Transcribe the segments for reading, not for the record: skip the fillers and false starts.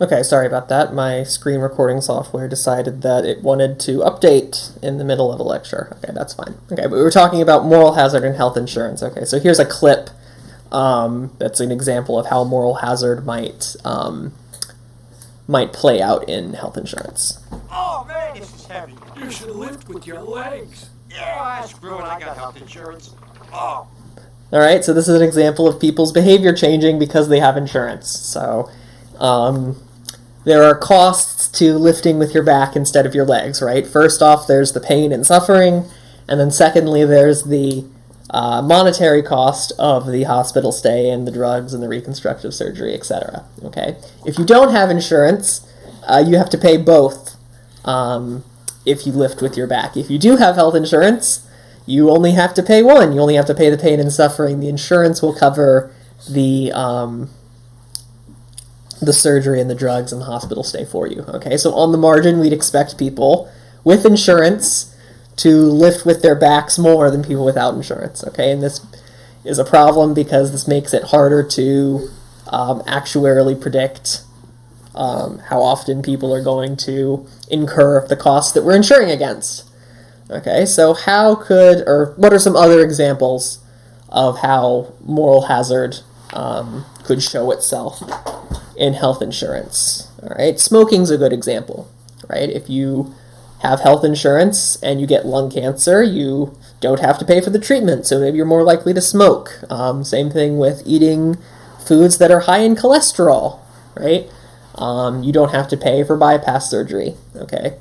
Okay, sorry about that. My screen recording software decided that it wanted to update in the middle of a lecture. Okay, that's fine. Okay, but we were talking about moral hazard and health insurance. Okay, so here's a clip that's an example of how moral hazard might play out in health insurance. Oh man, this is heavy. You should lift with your legs. Yeah, screw it, I got health insurance. Oh. All right, so this is an example of people's behavior changing because they have insurance. So there are costs to lifting with your back instead of your legs, right? First off, there's the pain and suffering, and then secondly, there's the monetary cost of the hospital stay and the drugs and the reconstructive surgery, etc. Okay, if you don't have insurance, you have to pay both if you lift with your back. If you do have health insurance, you only have to pay one. You only have to pay the pain and suffering. The insurance will cover the surgery and the drugs and the hospital stay for you. Okay, so on the margin, we'd expect people with insurance to lift with their backs more than people without insurance. Okay, and this is a problem because this makes it harder to actuarially predict how often people are going to incur the costs that we're insuring against. Okay, so what are some other examples of how moral hazard could show itself in health insurance? All right, smoking's a good example, right? If you have health insurance and you get lung cancer, you don't have to pay for the treatment, so maybe you're more likely to smoke. Same thing with eating foods that are high in cholesterol, right? You don't have to pay for bypass surgery, okay?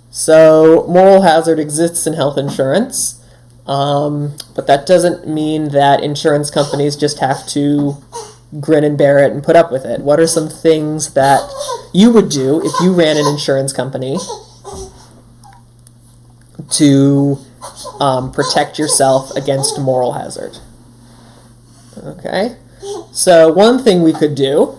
So moral hazard exists in health insurance, but that doesn't mean that insurance companies just have to grin and bear it and put up with it. What are some things that you would do if you ran an insurance company to protect yourself against moral hazard? Okay, so one thing we could do,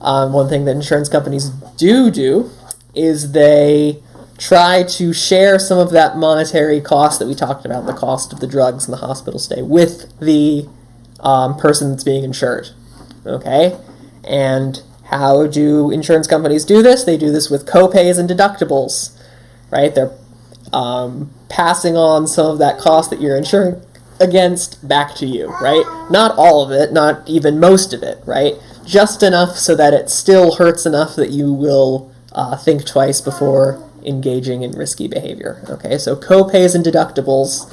one thing that insurance companies do is they try to share some of that monetary cost that we talked about, the cost of the drugs and the hospital stay, with the person that's being insured. Okay, and how do insurance companies do this? They do this with co-pays and deductibles, right? They're passing on some of that cost that you're insuring against back to you, right? Not all of it, not even most of it, right? Just enough so that it still hurts enough that you will think twice before engaging in risky behavior. Okay, so co-pays and deductibles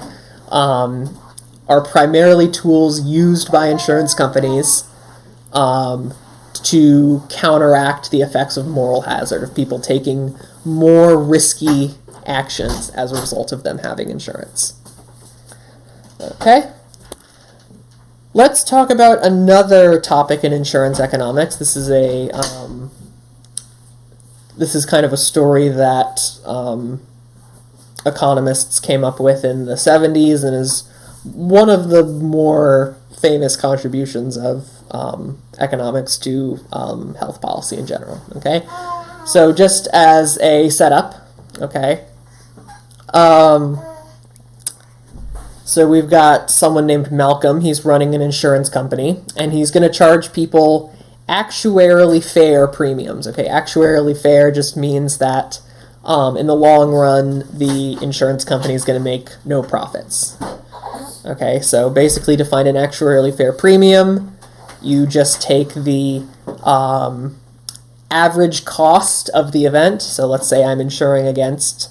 are primarily tools used by insurance companies to counteract the effects of moral hazard, of people taking more risky actions as a result of them having insurance. Okay, let's talk about another topic in insurance economics. This is kind of a story that economists came up with in the 70s and is one of the more famous contributions of economics to health policy in general. Okay, so just as a setup, okay, so we've got someone named Malcolm. He's running an insurance company, and he's going to charge people actuarially fair premiums. Okay, actuarially fair just means that in the long run, the insurance company is going to make no profits. Okay, so basically to find an actuarially fair premium, you just take the average cost of the event. So let's say I'm insuring against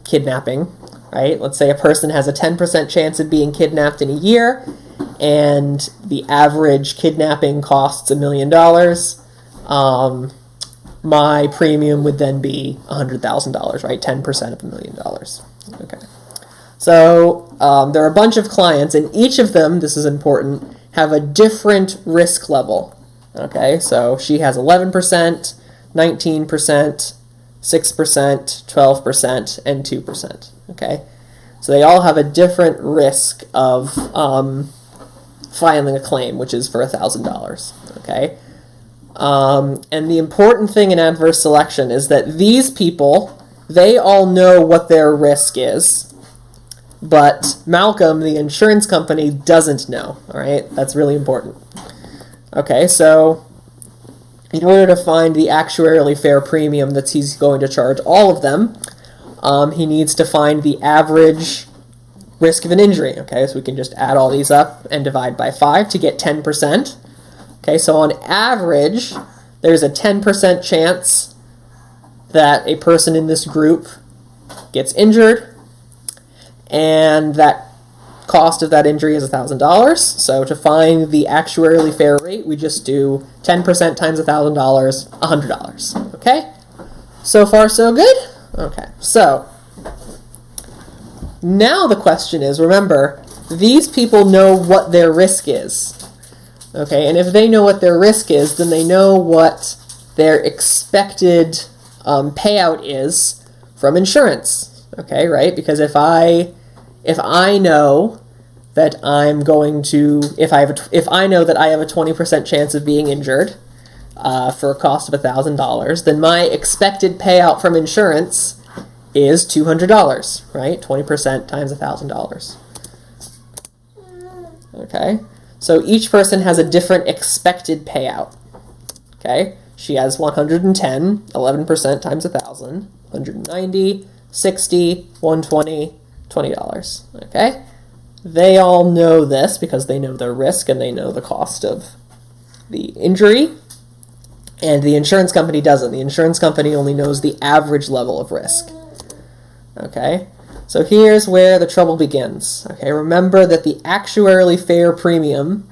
kidnapping, right? Let's say a person has a 10% chance of being kidnapped in a year, and the average kidnapping costs $1 million. My premium would then be $100,000, right? 10% of $1 million. Okay. So there are a bunch of clients, and each of them, this is important, have a different risk level. Okay, so she has 11%, 19%, 6%, 12%, and 2%. Okay, so they all have a different risk of filing a claim, which is for $1,000. Okay, and the important thing in adverse selection is that these people, they all know what their risk is, but Malcolm, the insurance company, doesn't know. All right, that's really important. Okay, so in order to find the actuarially fair premium that he's going to charge all of them, he needs to find the average risk of an injury. Okay, so we can just add all these up and divide by 5 to get 10%. Okay, so on average, there's a 10% chance that a person in this group gets injured, and that cost of that injury is $1,000. So to find the actuarially fair rate, we just do 10% times $1,000, $100. Okay? So far, so good? Okay, so now the question is, remember, these people know what their risk is. Okay, and if they know what their risk is, then they know what their expected payout is from insurance. Okay, right? Because if I know that I'm going to, if I know that I have a 20% chance of being injured for a cost of $1,000, then my expected payout from insurance is $200, right? 20% times $1,000. Okay, so each person has a different expected payout. Okay, she has 110, 11% times 1,000, 190, 60, 120, $20. Okay, they all know this because they know their risk and they know the cost of the injury, and the insurance company doesn't. The insurance company only knows the average level of risk. Okay, so here's where the trouble begins. Okay, remember that the actuarially fair premium,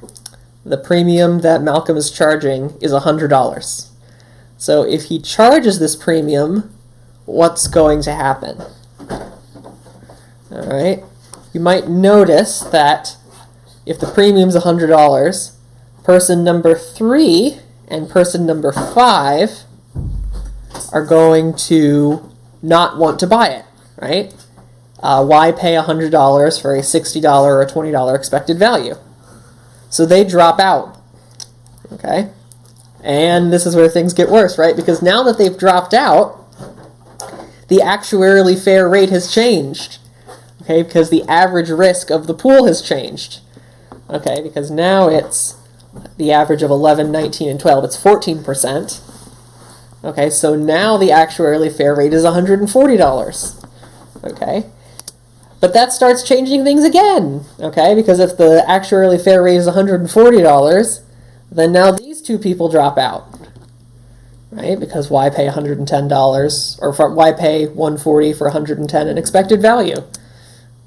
the premium that Malcolm is charging, is $100. So if he charges this premium, what's going to happen? All right, you might notice that if the premium's $100, person number 3 and person number 5 are going to not want to buy it, right? Why pay $100 for a $60 or a $20 expected value? So they drop out, okay? And this is where things get worse, right? Because now that they've dropped out, the actuarially fair rate has changed, okay? Because the average risk of the pool has changed, okay? Because now it's the average of 11, 19, and 12. It's 14%. Okay, so now the actuarially fair rate is $140. Okay, but that starts changing things again. Okay, because if the actuarially fair rate is $140, then now these two people drop out. Right, because why pay $110 or why pay $140 for $110 in expected value?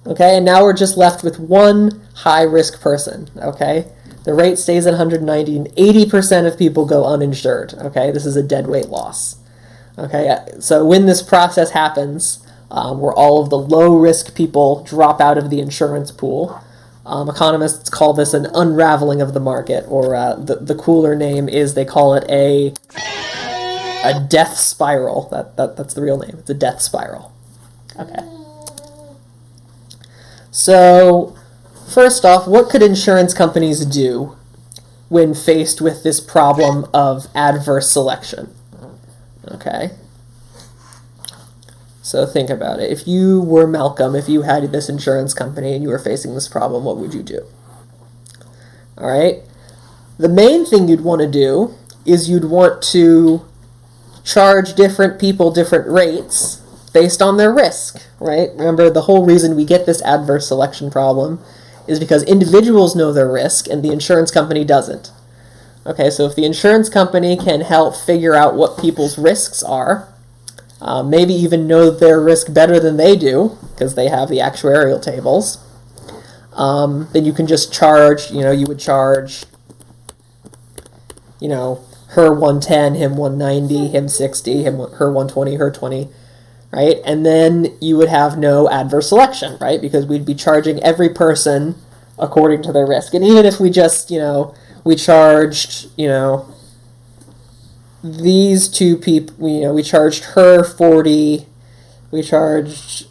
Okay, and now we're just left with one high risk person. Okay. The rate stays at 190, and 80% of people go uninsured. Okay, this is a dead weight loss. Okay, so when this process happens, where all of the low-risk people drop out of the insurance pool, economists call this an unraveling of the market, or the cooler name is they call it a death spiral. That's the real name. It's a death spiral. Okay. So, first off, what could insurance companies do when faced with this problem of adverse selection? Okay. So think about it. If you were Malcolm, if you had this insurance company and you were facing this problem, what would you do? All right. The main thing you'd want to do is you'd want to charge different people different rates based on their risk, right? Remember, the whole reason we get this adverse selection problem is because individuals know their risk and the insurance company doesn't. Okay, so if the insurance company can help figure out what people's risks are, maybe even know their risk better than they do, because they have the actuarial tables, then you can just charge, you would charge, her 110, him 190, him 60, her 120, her 20, right? And then you would have no adverse selection, right? Because we'd be charging every person according to their risk. And even if we just, we charged, these two people, we charged her 40, we charged,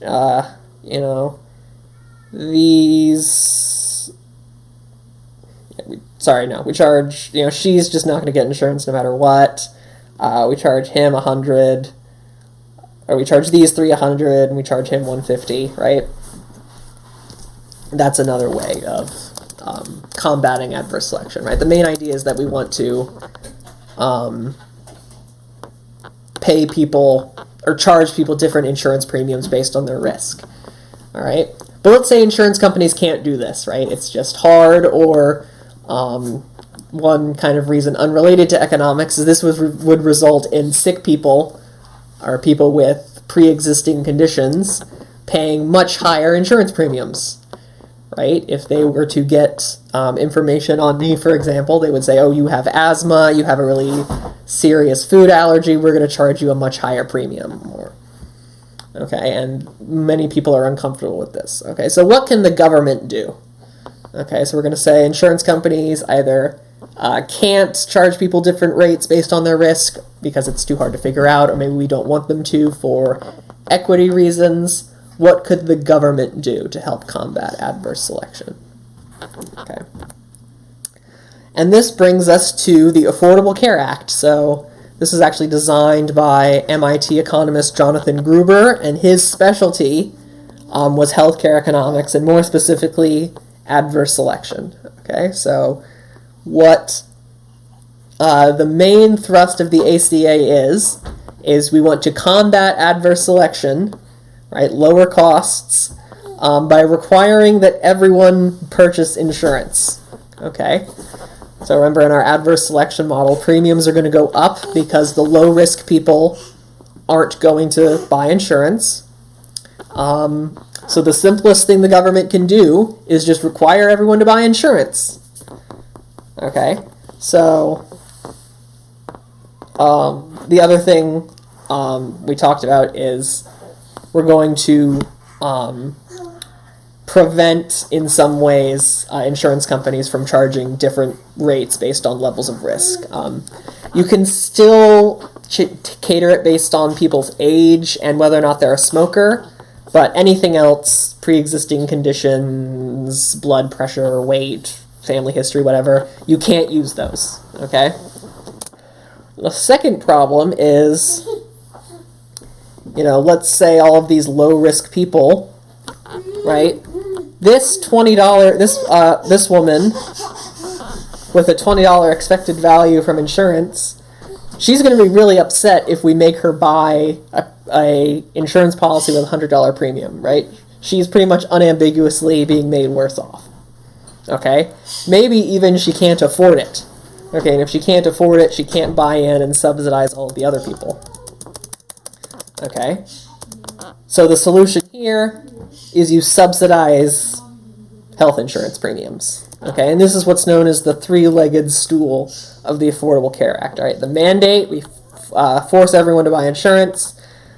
these, we charge, she's just not going to get insurance no matter what. We charge him 100, or we charge these 3 100, and we charge him 150, right? That's another way of combating adverse selection, right? The main idea is that we want to pay people or charge people different insurance premiums based on their risk. All right, but let's say insurance companies can't do this, right? It's just hard, or one kind of reason unrelated to economics is this would result in sick people or people with pre-existing conditions paying much higher insurance premiums, right? If they were to get information on me, for example, they would say, oh, you have asthma, you have a really serious food allergy, we're going to charge you a much higher premium. Okay, and many people are uncomfortable with this. Okay, so what can the government do? Okay, so we're going to say insurance companies either can't charge people different rates based on their risk because it's too hard to figure out, or maybe we don't want them to for equity reasons. What could the government do to help combat adverse selection? Okay. And this brings us to the Affordable Care Act. So this is actually designed by MIT economist Jonathan Gruber, and his specialty was healthcare economics, and more specifically, adverse selection. Okay, so what the main thrust of the ACA is we want to combat adverse selection, right, lower costs, by requiring that everyone purchase insurance. Okay, so remember, in our adverse selection model, premiums are going to go up because the low-risk people aren't going to buy insurance. So the simplest thing the government can do is just require everyone to buy insurance. Okay, so the other thing we talked about is we're going to prevent, in some ways, insurance companies from charging different rates based on levels of risk. You can still cater it based on people's age and whether or not they're a smoker, but anything else, pre-existing conditions, blood pressure, weight, family history, whatever, you can't use those, okay? The second problem is, let's say all of these low-risk people, right? This $20, this woman with a $20 expected value from insurance, she's going to be really upset if we make her buy a insurance policy with a $100 premium, right? She's pretty much unambiguously being made worse off. Okay? Maybe even she can't afford it. Okay, and if she can't afford it, she can't buy in and subsidize all of the other people. Okay? So the solution here is you subsidize health insurance premiums. Okay, and this is what's known as the three-legged stool of the Affordable Care Act. All right, the mandate, we force everyone to buy insurance.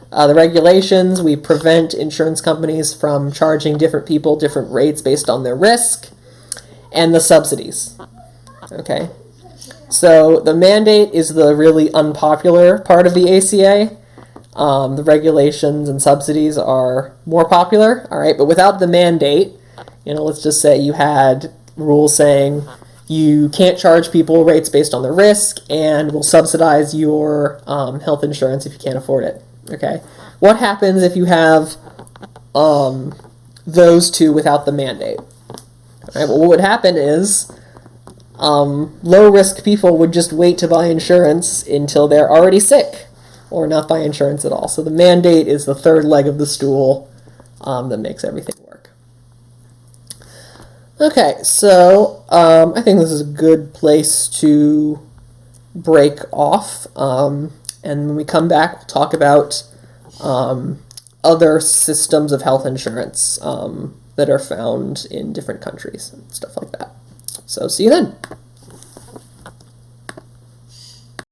The regulations, we prevent insurance companies from charging different people different rates based on their risk. And the subsidies. Okay, so the mandate is the really unpopular part of the ACA. The regulations and subsidies are more popular, all right, but without the mandate, let's just say you had rules saying you can't charge people rates based on their risk, and we'll subsidize your health insurance if you can't afford it, okay? What happens if you have those two without the mandate? All right, well, what would happen is low-risk people would just wait to buy insurance until they're already sick, or not buy insurance at all. So the mandate is the third leg of the stool that makes everything work. Okay, so I think this is a good place to break off. And when we come back, we'll talk about other systems of health insurance that are found in different countries and stuff like that. So see you then.